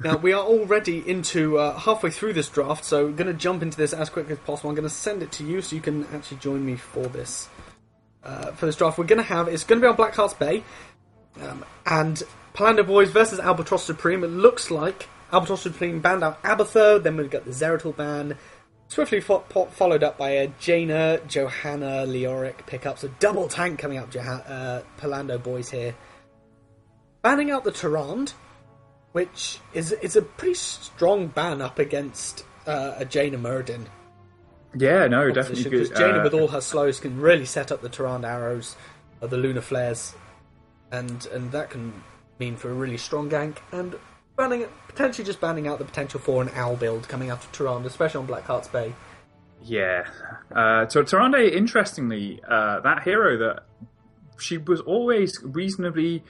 Now, we are already into halfway through this draft, so we're going to jump into this as quickly as possible. I'm going to send it to you so you can actually join me for this draft. We're going to have, it's going to be on Blackheart's Bay, and Polando Boys versus Albatross Supreme. It looks like Albatross Supreme banned out Abathur, then we've got the Zeratul ban, swiftly followed up by a Jaina, Johanna, Leoric pickups, a double tank coming up, Polando Boys here. Banning out the Tyrande, which is a pretty strong ban up against a Jaina Muradin. Yeah, no, definitely. Because Jaina, with all her slows, can really set up the Tyrande arrows, the Lunar Flares, and that can mean for a really strong gank. And potentially just banning out the potential for an Owl build coming out of Tyrande, especially on Blackheart's Bay. Yeah. So Tyrande, interestingly, that hero that she was always reasonably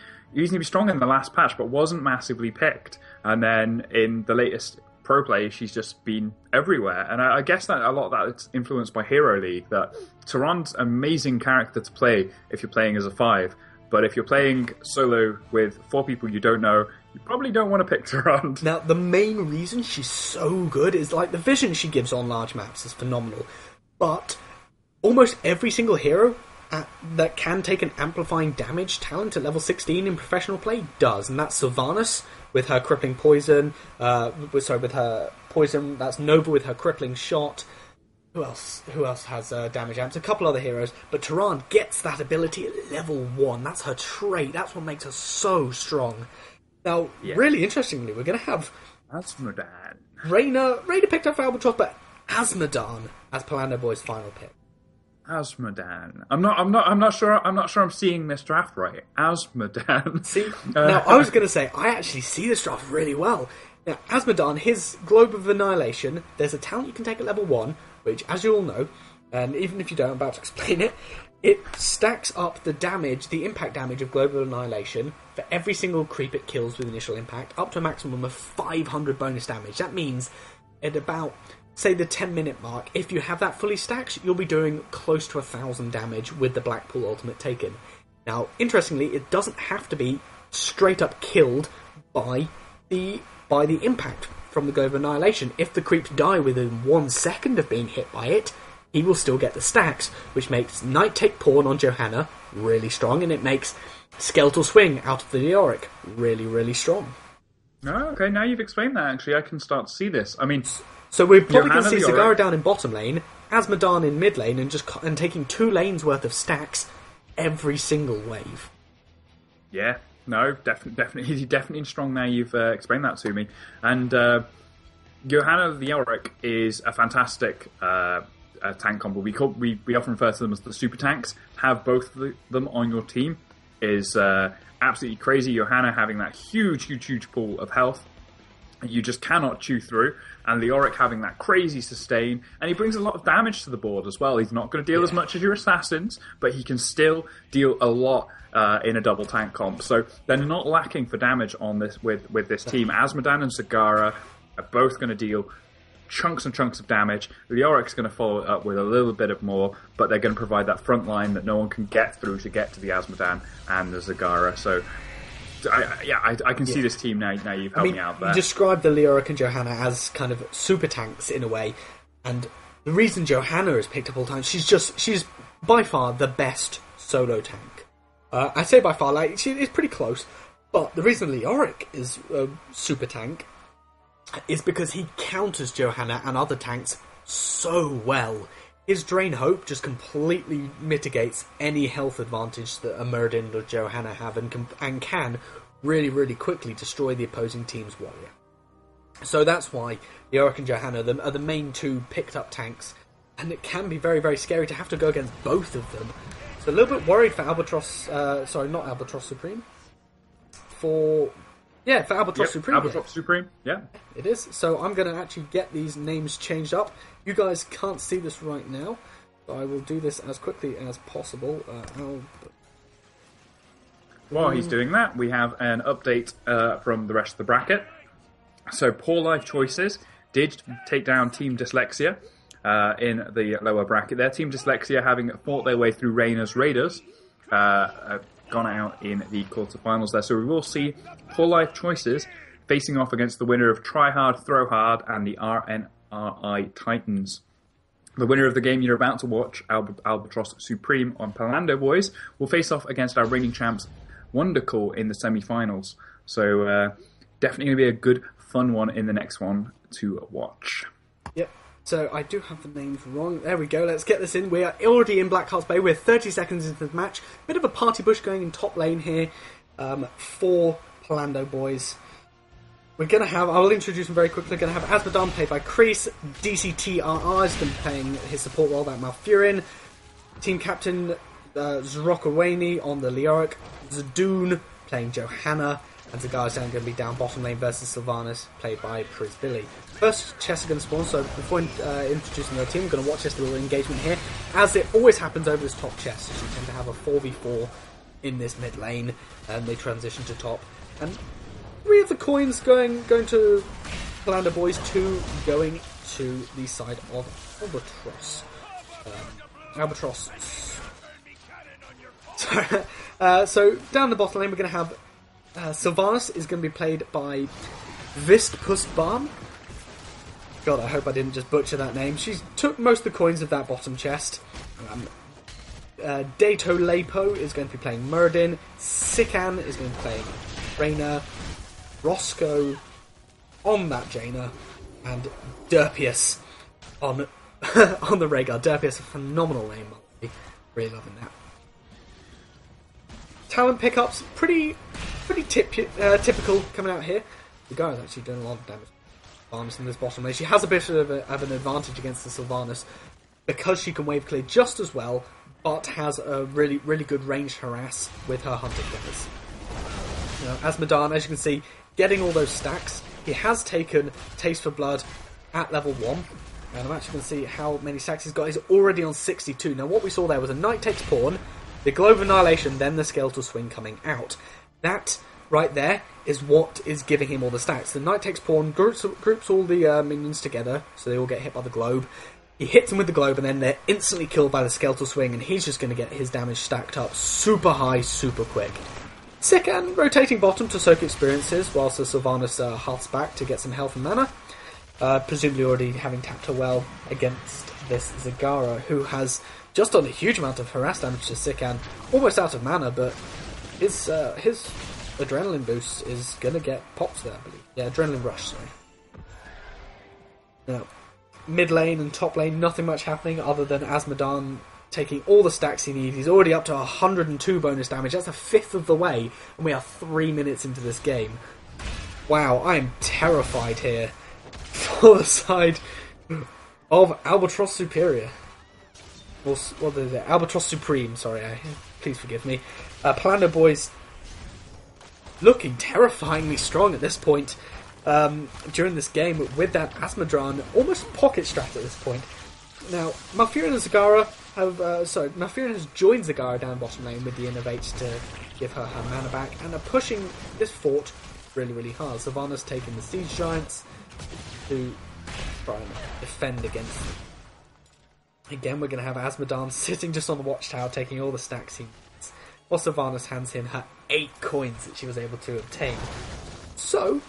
strong in the last patch, but wasn't massively picked. And then in the latest pro play, she's just been everywhere. And I guess that a lot of that is influenced by Hero League, that Tyrande's an amazing character to play if you're playing as a 5. But if you're playing solo with 4 people you don't know, you probably don't want to pick Tyrande. Now, the main reason she's so good is, like, the vision she gives on large maps is phenomenal. But almost every single hero that can take an amplifying damage talent at level 16 in professional play does, and that's Sylvanas with her crippling poison, with her poison, that's Nova with her crippling shot. Who else has damage amps? A couple other heroes, but Tyrande gets that ability at level 1. That's her trait, that's what makes her so strong. Now, really interestingly, we're going to have Azmodan. Reyna picked up for Albatross, but Azmodan as Polando Boy's final pick. Azmodan. I'm not sure I'm seeing this draft right. Azmodan. See, now I was going to say I actually see this draft really well. Now, Azmodan, his Globe of Annihilation. There's a talent you can take at level 1, which, as you all know, and even if you don't, I'm about to explain it. It stacks up the damage, the impact damage of Globe of Annihilation for every single creep it kills with initial impact, up to a maximum of 500 bonus damage. That means at about, say, the 10-minute mark, if you have that fully stacked, you'll be doing close to 1,000 damage with the Blackpool ultimate taken. Now, interestingly, it doesn't have to be straight up killed by the impact from the Globe of Annihilation. If the creeps die within 1 second of being hit by it, he will still get the stacks, which makes Night Take Pawn on Johanna really strong, and it makes Skeletal Swing out of the Leoric really, really strong. Oh, okay, now you've explained that, actually, I can start to see this. I mean, so we're probably going to see Leoric, Zagara down in bottom lane, Azmodan in mid lane, and taking 2 lanes worth of stacks every single wave. Yeah, no, definitely strong now you've explained that to me. And Johanna Leoric is a fantastic tank combo. We often refer to them as the super tanks. Have both of them on your team is absolutely crazy. Johanna having that huge pool of health you just cannot chew through, and Leoric having that crazy sustain, and he brings a lot of damage to the board as well. He's not going to deal as much as your assassins, but he can still deal a lot in a double tank comp. So they're not lacking for damage on this with this team. Azmodan and Zagara are both going to deal chunks and chunks of damage. Leoric's going to follow it up with a little bit of more, but they're going to provide that front line that no one can get through to get to the Azmodan and the Zagara. So I can see this team now. Now you've helped me out there. You described the Leoric and Johanna as kind of super tanks in a way, and the reason Johanna is picked up all the time, she's by far the best solo tank. I say by far, like, she is pretty close, but the reason Leoric is a super tank is because he counters Johanna and other tanks so well. His Drain Hope just completely mitigates any health advantage that a Muradin or Johanna have, and can really, really quickly destroy the opposing team's warrior. So that's why Leoric and Johanna are the main 2 picked up tanks, and it can be very, very scary to have to go against both of them. So a little bit worried for Albatross, not Albatross Supreme. For Albatross Supreme. Albatross Supreme, yeah. It is. So I'm going to actually get these names changed up. You guys can't see this right now, so I will do this as quickly as possible. While he's doing that, we have an update from the rest of the bracket. So Poor Life Choices did take down Team Dyslexia in the lower bracket there. Team Dyslexia, having fought their way through Reyna's Raiders, gone out in the quarterfinals there. So we will see Poor Life Choices facing off against the winner of Try Hard, Throw Hard and the RNRI Titans. The winner of the game you're about to watch, Albatross Supreme on Polando Boys, will face off against our reigning champs, Wondercall, in the semi-finals. So definitely going to be a good, fun one in the next one to watch. Yep. So I do have the names wrong. There we go. Let's get this in. We are already in Blackheart's Bay. We're 30 seconds into the match. Bit of a party bush going in top lane here for Polando Boys. We're going to have, I will introduce them very quickly, we're going to have Asmodan played by Kreese, DCTRR is going to be playing his support role, that Malfurion, team captain Zrokowani on the Leoric, Zadoon playing Johanna, and Zagara's then going to be down bottom lane versus Sylvanas, played by Prisbilly. First chests are going to spawn, so before introducing their team, we're going to watch this little engagement here. As it always happens over this top chest, you tend to have a 4v4 in this mid lane, and they transition to top. And 3 of the coins going to Polando Boys, 2 going to the side of Albatross. Albatross. So down the bottom lane, we're going to have Sylvanas is going to be played by Vistpusbarn. God, I hope I didn't just butcher that name. She took most of the coins of that bottom chest. Dato Lepo is going to be playing Muradin. Sikan is going to be playing Reyna. Roscoe on that Jaina. And Derpius on on the Rhaegar. Derpius, a phenomenal name. Really loving that. Talent pickups, pretty typical coming out here. The guy is actually doing a lot of damage to Sylvanas in this bottom lane. She has a bit of an advantage against the Sylvanas because she can wave clear just as well, but has a really good range harass with her hunting guys. Asmodan, as you can see, getting all those stacks. He has taken Taste for Blood at level 1. And I'm actually going to see how many stacks he's got. He's already on 62. Now what we saw there was a Knight takes Pawn, the Globe of Annihilation, then the Skeletal Swing coming out. That right there is what is giving him all the stacks. The Knight takes Pawn, groups all the minions together, so they all get hit by the Globe. He hits them with the Globe, and then they're instantly killed by the Skeletal Swing, and he's just going to get his damage stacked up super high, super quick. Sikan rotating bottom to soak experiences, whilst the Sylvanas hearths back to get some health and mana. Presumably already having tapped her well against this Zagara, who has just done a huge amount of harass damage to Sikan, almost out of mana, but his adrenaline boost is going to get pops there, I believe. Yeah, adrenaline rush, sorry. Now, mid lane and top lane, nothing much happening other than Asmodan taking all the stacks he needs. He's already up to 102 bonus damage. That's a fifth of the way, and we are 3 minutes into this game. Wow, I am terrified here for the side of Albatross Superior. Or what is it? Albatross Supreme, sorry. Please forgive me. Polando Boys looking terrifyingly strong at this point during this game with that Asmodan almost pocket strat at this point. Now, Malfurion and Zagara Malfurion has joined Zagara down bottom lane with the Innovates to give her mana back and are pushing this fort really hard. Sylvanas taking the Siege Giants to try and defend against them. Again, we're going to have Asmodan sitting just on the watchtower taking all the stacks he needs, while Sylvanas hands him her 8 coins that she was able to obtain. So,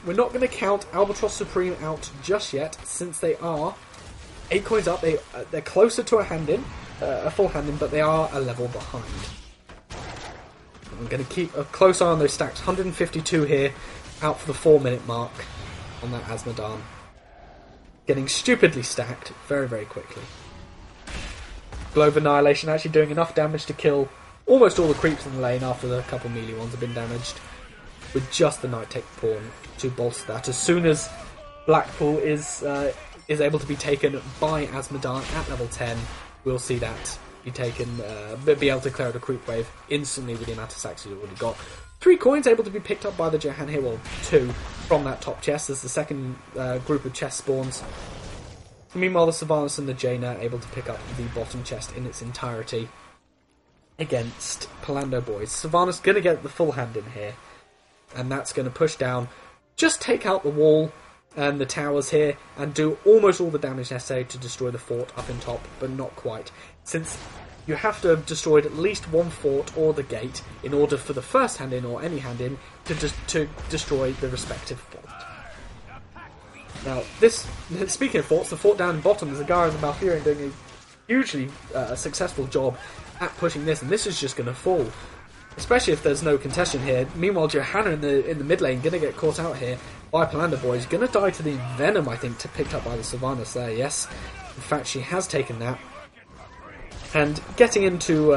we're not going to count Albatross Supreme out just yet, since they are 8 coins up. They're closer to a full hand-in, but they are a level behind. I'm going to keep a close eye on those stacks. 152 here, out for the 4-minute mark on that Asmodan. Getting stupidly stacked very quickly. Globe Annihilation actually doing enough damage to kill almost all the creeps in the lane after the couple melee ones have been damaged, with just the Knight take Pawn to bolster that. As soon as Blackpool is able to be taken by Asmodan at level 10, we'll see that be taken, be able to clear out a creep wave instantly with the amount of stacks he's already got. 3 coins able to be picked up by the Johanna here, well 2 from that top chest as the second group of chest spawns. Meanwhile, the Sylvanas and the Jaina able to pick up the bottom chest in its entirety against Polando Boys. Sylvanas going to get the full hand in here, and that's going to push down, just take out the wall and the towers here, and do almost all the damage necessary to destroy the fort up in top, but not quite. Since you have to have destroyed at least one fort or the gate in order for the first hand-in or any hand-in to destroy the respective fort. Now, speaking of forts, the fort down in bottom, Zagara and the Malfurion doing a hugely successful job at pushing this, and this is just going to fall, especially if there's no contestation here. Meanwhile, Johanna in the mid lane going to get caught out here by Polando boys, going to die to the Venom, I think, picked up by the Sylvanas there. Yes, in fact, she has taken that. And getting into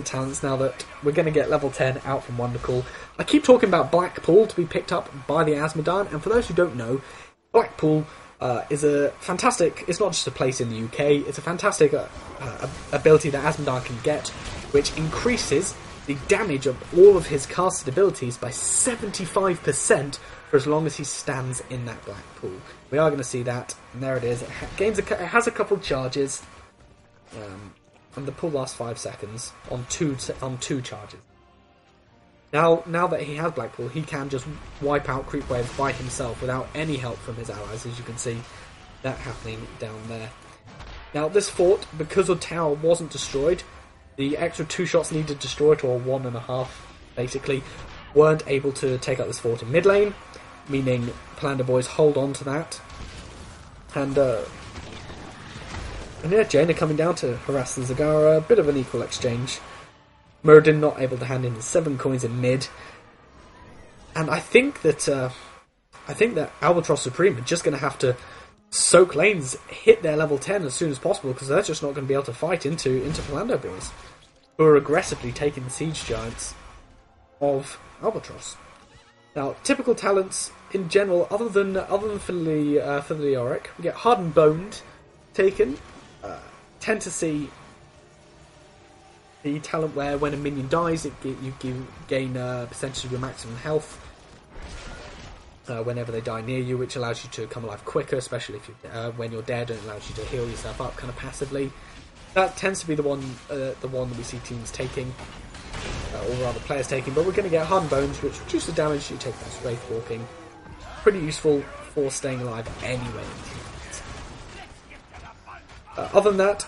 talents now that we're going to get level 10 out from Wondercall. I keep talking about Blackpool to be picked up by the Azmodan, and for those who don't know, Blackpool is a fantastic, it's not just a place in the UK, it's a fantastic ability that Azmodan can get, which increases the damage of all of his casted abilities by 75% for as long as he stands in that black pool. We are going to see that, and there it is. It has a couple charges, and the pool lasts 5 seconds on two charges. Now that he has Blackpool, he can just wipe out creep waves by himself without any help from his allies, as you can see that happening down there. Now this fort, because the tower wasn't destroyed, the extra 2 shots needed to destroy it, or 1.5 basically, weren't able to take out this fort in mid lane, meaning Polando boys hold on to that. And yeah, Jaina coming down to harass the Zagara, a bit of an equal exchange. Muradin not able to hand in the 7 coins in mid. And I think that Albatross Supreme are just going to have to soak lanes, hit their level 10 as soon as possible, because they're just not going to be able to fight into Polando boys, who are aggressively taking the siege giants of Albatross. Now, typical talents in general, other than for the Yorick, we get Hardened Boned taken. Tend to see the talent where when a minion dies, you gain a percentage of your maximum health whenever they die near you, which allows you to come alive quicker, especially if when you're dead, and allows you to heal yourself up kind of passively. That tends to be the one that we see teams taking, or rather players taking, but we're going to get Hardened Bones, which reduce the damage you take from Wraith Walking. Pretty useful for staying alive anyway. Other than that,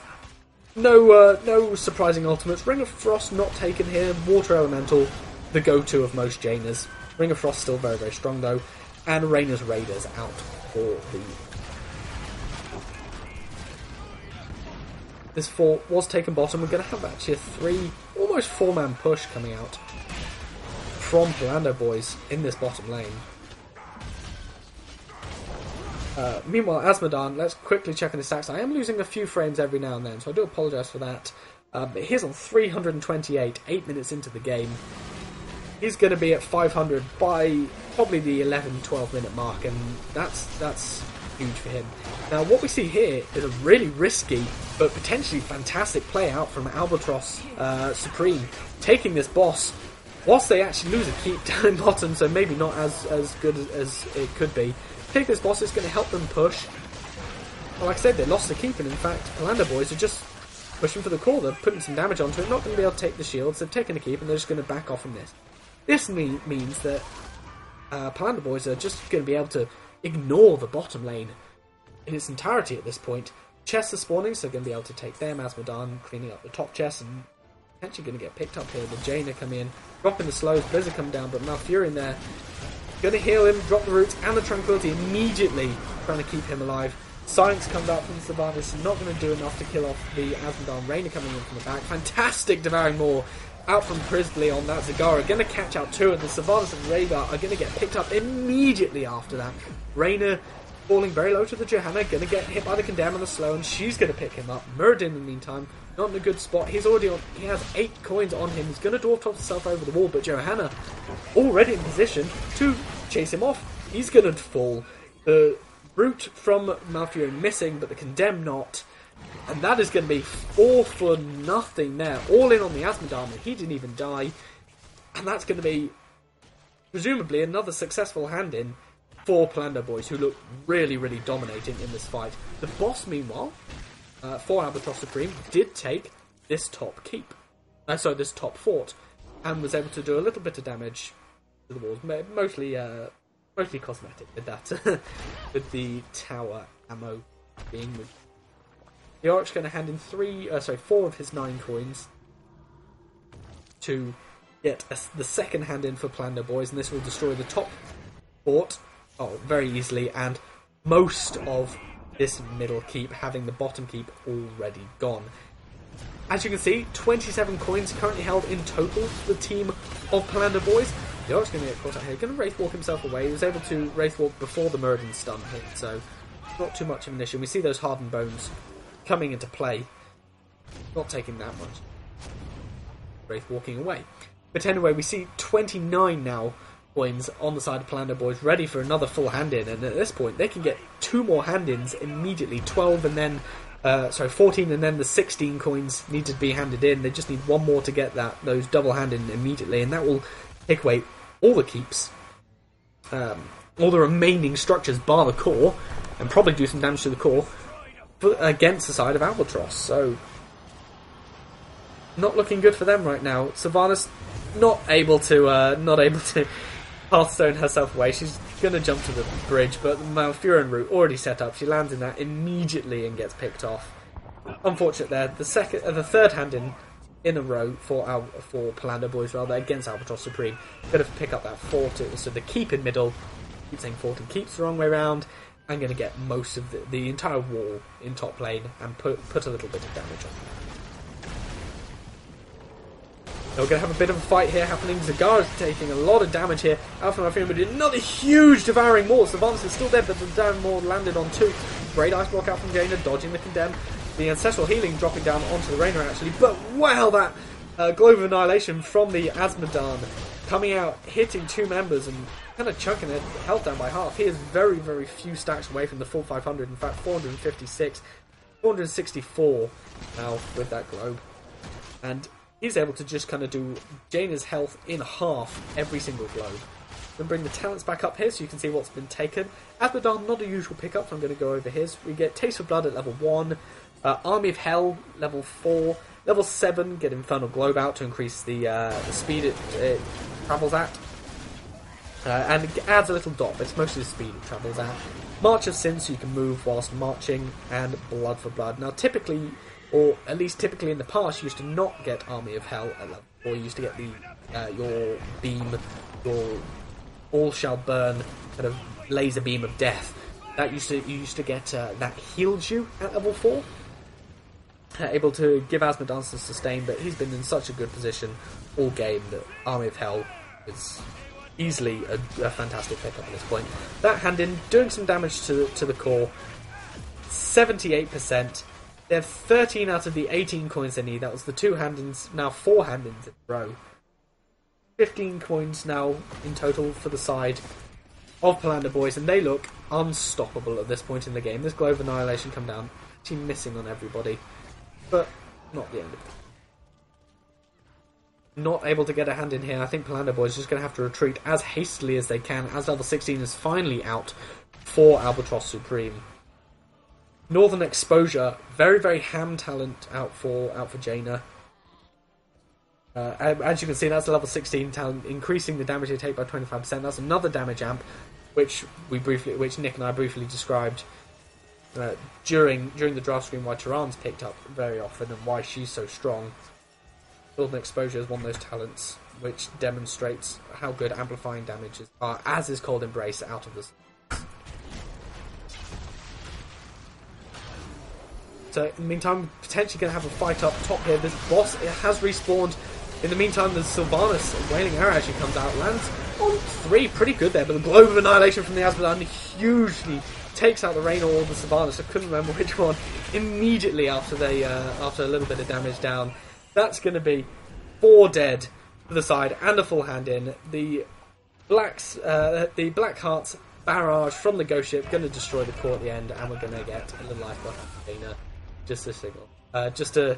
no surprising ultimates. Ring of Frost not taken here. Water Elemental, the go-to of most Jainas. Ring of Frost still very, very strong though. And Reyna's Raiders out for the... This fort was taken bottom. We're going to have actually a almost 4-man push coming out from Polando boys in this bottom lane. Meanwhile, Azmodan, let's quickly check on his stacks. I am losing a few frames every now and then, so I do apologise for that. But he's on 328, 8 minutes into the game. He's going to be at 500 by probably the 11-12 minute mark, and that's huge for him. Now, what we see here is a really risky but potentially fantastic play out from Albatross Supreme, taking this boss whilst they actually lose a keep down in bottom, so maybe not as good as it could be. Take this boss, it's going to help them push. Well, like I said, they lost the keep, and in fact, Polando boys are just pushing for the core. They're putting some damage onto it, not going to be able to take the shields. They've taken a keep, and they're just going to back off from this. This means that Polando boys are just going to be able to ignore the bottom lane in its entirety at this point. Chests are spawning, so they're going to be able to take them. Azmodan cleaning up the top chest, and potentially going to get picked up here. The Jaina come in, dropping the slows, Blizzard come down, but Malfurion there. Going to heal him, drop the roots and the tranquility immediately, trying to keep him alive. Silence comes out from Sylvanas, not going to do enough to kill off the Azmodan. Reyna coming in from the back. Fantastic Devouring Maw out from Prisley on that Zagara. Going to catch out 2, and the Sylvanas and Rhaegar are going to get picked up immediately after that. Reyna falling very low to the Johanna, going to get hit by the Condemn on the slow, and she's going to pick him up. Muradin, in the meantime, not in a good spot. He has 8 coins on him. He's going to dwarf top himself over the wall, but Johanna already in position to chase him off. He's going to fall. The Brute from Malfurion missing, but the Condemn not. And that is going to be 4 for nothing there. All in on the Azmodan, and he didn't even die. And that's going to be, presumably, another successful hand-in for Polando boys, who look really, really dominating in this fight. The boss, meanwhile, for Albatross Supreme, did take this top keep. This top fort, and was able to do a little bit of damage to the walls, mostly cosmetic with that, with the tower ammo being The Oric's going to hand in 4 of his 9 coins to get the second hand in for Polando boys, and this will destroy the top fort very easily, and most of this middle keep, having the bottom keep already gone. As you can see, 27 coins currently held in total for the team of Polando boys. The Oric's going to get caught out here. Going to Wraith Walk himself away. He was able to Wraith Walk before the Muradin stun hit, so not too much of an issue. We see those hardened bones coming into play. Not taking that much. Wraith walking away. But anyway, we see 29 now coins on the side of Polando boys, ready for another full hand-in, and at this point they can get 2 more hand-ins immediately. 12 and then 14 and then the 16 coins need to be handed in. They just need 1 more to get those double hand-in immediately, and that will take away all the keeps, all the remaining structures bar the core, and probably do some damage to the core against the side of Albatross. So not looking good for them right now. Sylvanas not able to Hearthstone herself away. She's going to jump to the bridge, but the Malfurion route already set up. She lands in that immediately and gets picked off. Unfortunate there. The third hand in a row for Polando boys against Albatross Supreme. Going to pick up that fort. So the keep in middle. Keep saying fort and keeps the wrong way around. I'm going to get most of the entire wall in top lane and put a little bit of damage on. We're going to have a bit of a fight here happening. Zagara's taking a lot of damage here. Alpha Malfurion did another huge Devouring Maul. Sylvanas is still dead, but the Devouring Maul landed on 2. Great Ice Block out from Jaina, dodging the Condemn. The Ancestral Healing dropping down onto the Rainer actually. But wow, that Globe of Annihilation from the Azmodan coming out, hitting 2 members and kind of chunking their health down by half. He is very, very few stacks away from the full 500. In fact, 456, 464 now with that Globe. And he's able to just kind of do Jaina's health in half every single globe. Then bring the talents back up here so you can see what's been taken. Azmodan, not a usual pickup, so I'm going to go over his. We get Taste of Blood at level 1, Army of Hell level 4, level 7, get Infernal Globe out to increase the speed it travels at. And it adds a little dot, but it's mostly the speed it travels at. March of Sin, so you can move whilst marching, and Blood for Blood. Now typically, or at least typically in the past, you used to not get Army of Hell at level 4. You used to get your beam, your All Shall Burn kind of laser beam of death. You used to get that healed you at level 4. Able to give Azmodan some sustain, but he's been in such a good position all game that Army of Hell is easily a fantastic pickup at this point. That hand in, doing some damage to the core. 78%. They have 13 out of the 18 coins they need. That was the 2 hand-ins, now 4 hand-ins in a row. 15 coins now in total for the side of Polando boys, and they look unstoppable at this point in the game. This Globe of Annihilation come down, actually missing on everybody, but not the end of it. Not able to get a hand in here. I think Polando boys are just going to have to retreat as hastily as they can, as level 16 is finally out for Albatross Supreme. Northern Exposure, very, very ham talent out for Jaina. As you can see, that's a level 16 talent, increasing the damage they take by 25%. That's another damage amp, which Nick and I briefly described during the draft screen, why Turan's picked up very often and why she's so strong. Northern Exposure is one of those talents which demonstrates how good amplifying damages are, as is Cold Embrace out of this. So in the meantime, potentially going to have a fight up top here. This boss has respawned. In the meantime, the Sylvanas Wailing Arrow actually comes out, lands on 3, pretty good there. But the Globe of Annihilation from the Azmodan hugely takes out the Rain or the Sylvanas. I couldn't remember which one. Immediately after after a little bit of damage down, that's going to be 4 dead to the side and a full hand in. The Black Hearts barrage from the Ghost Ship going to destroy the core at the end, and we're going to get a little life buff from Jaina. Just a signal. Just to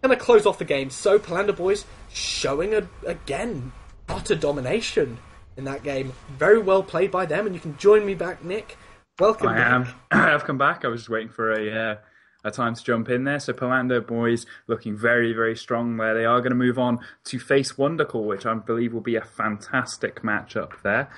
kind of close off the game. So, Polando boys showing, again, utter domination in that game. Very well played by them, and you can join me back, Nick. Welcome back. I have come back. I was just waiting for a time to jump in there. So, Polando boys looking very, very strong there. They are going to move on to face Wondercall, which I believe will be a fantastic matchup there.